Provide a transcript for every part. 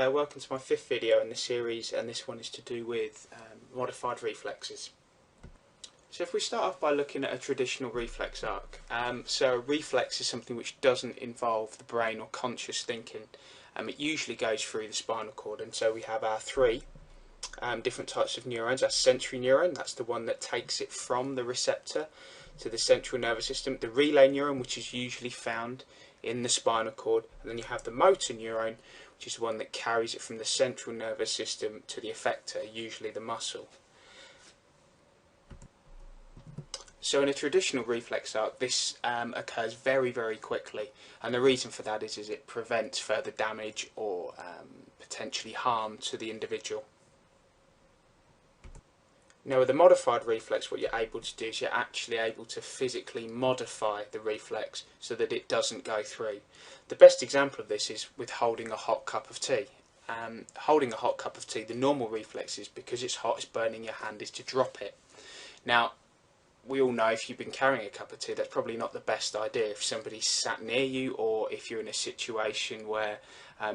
Hi, welcome to my fifth video in the series, and this one is to do with modified reflexes. So if we start off by looking at a traditional reflex arc, so a reflex is something which doesn't involve the brain or conscious thinking. It usually goes through the spinal cord, and so we have our three different types of neurons. Our sensory neuron, that's the one that takes it from the receptor to the central nervous system. The relay neuron, which is usually found in the spinal cord, and then you have the motor neuron, which is the one that carries it from the central nervous system to the effector, usually the muscle. So in a traditional reflex arc, this occurs very, very quickly, and the reason for that is it prevents further damage or potentially harm to the individual. Now with a modified reflex, what you're able to do is you're actually able to physically modify the reflex so that it doesn't go through. The best example of this is with holding a hot cup of tea. Holding a hot cup of tea, the normal reflex is, because it's hot, it's burning your hand, is to drop it. Now, we all know if you've been carrying a cup of tea, that's probably not the best idea. If somebody's sat near you, or if you're in a situation where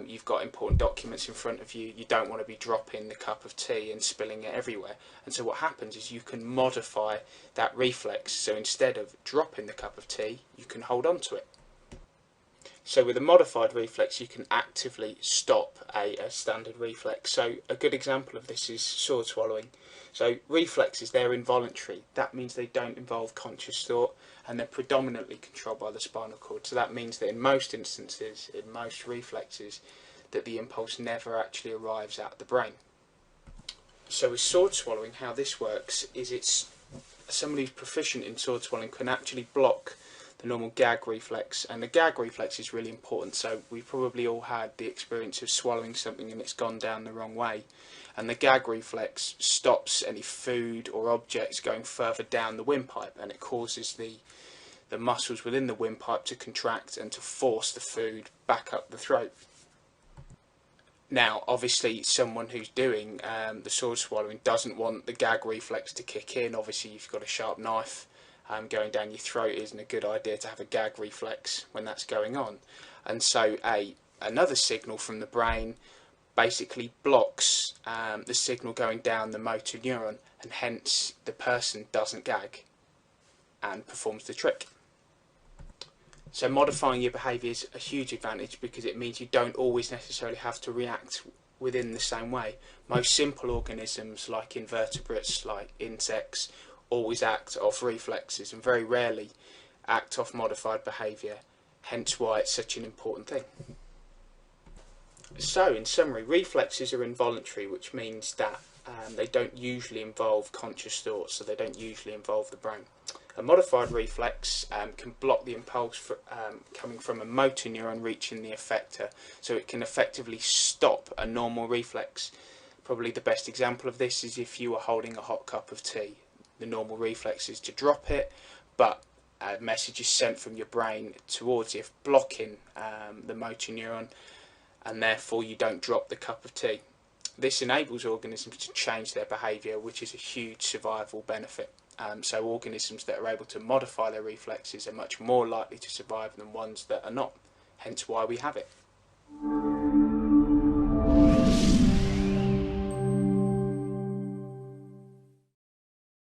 you've got important documents in front of you, you don't want to be dropping the cup of tea and spilling it everywhere. And so what happens is you can modify that reflex. So instead of dropping the cup of tea, you can hold on to it. So with a modified reflex, you can actively stop a standard reflex. So a good example of this is sword swallowing. So reflexes, they're involuntary. That means they don't involve conscious thought, and they're predominantly controlled by the spinal cord. So that means that in most instances, in most reflexes, that the impulse never actually arrives at the brain. So with sword swallowing, how this works is somebody who's proficient in sword swallowing can actually block the normal gag reflex, and the gag reflex is really important. So we've probably all had the experience of swallowing something and it's gone down the wrong way, and the gag reflex stops any food or objects going further down the windpipe, and it causes the muscles within the windpipe to contract and to force the food back up the throat. Now obviously someone who's doing the sword swallowing doesn't want the gag reflex to kick in. Obviously you've got a sharp knife going down your throat, isn't a good idea to have a gag reflex when that's going on. And so another signal from the brain basically blocks the signal going down the motor neuron, and hence the person doesn't gag and performs the trick. So modifying your behaviour is a huge advantage, because it means you don't always necessarily have to react within the same way. Most simple organisms like invertebrates, like insects, always act off reflexes and very rarely act off modified behaviour, hence why it's such an important thing. So in summary, reflexes are involuntary, which means that they don't usually involve conscious thought, so they don't usually involve the brain. A modified reflex can block the impulse coming from a motor neuron reaching the effector, so it can effectively stop a normal reflex. Probably the best example of this is if you were holding a hot cup of tea. The normal reflex is to drop it, but a message is sent from your brain towards you, blocking the motor neuron, and therefore you don't drop the cup of tea. This enables organisms to change their behaviour, which is a huge survival benefit. So organisms that are able to modify their reflexes are much more likely to survive than ones that are not, hence why we have it.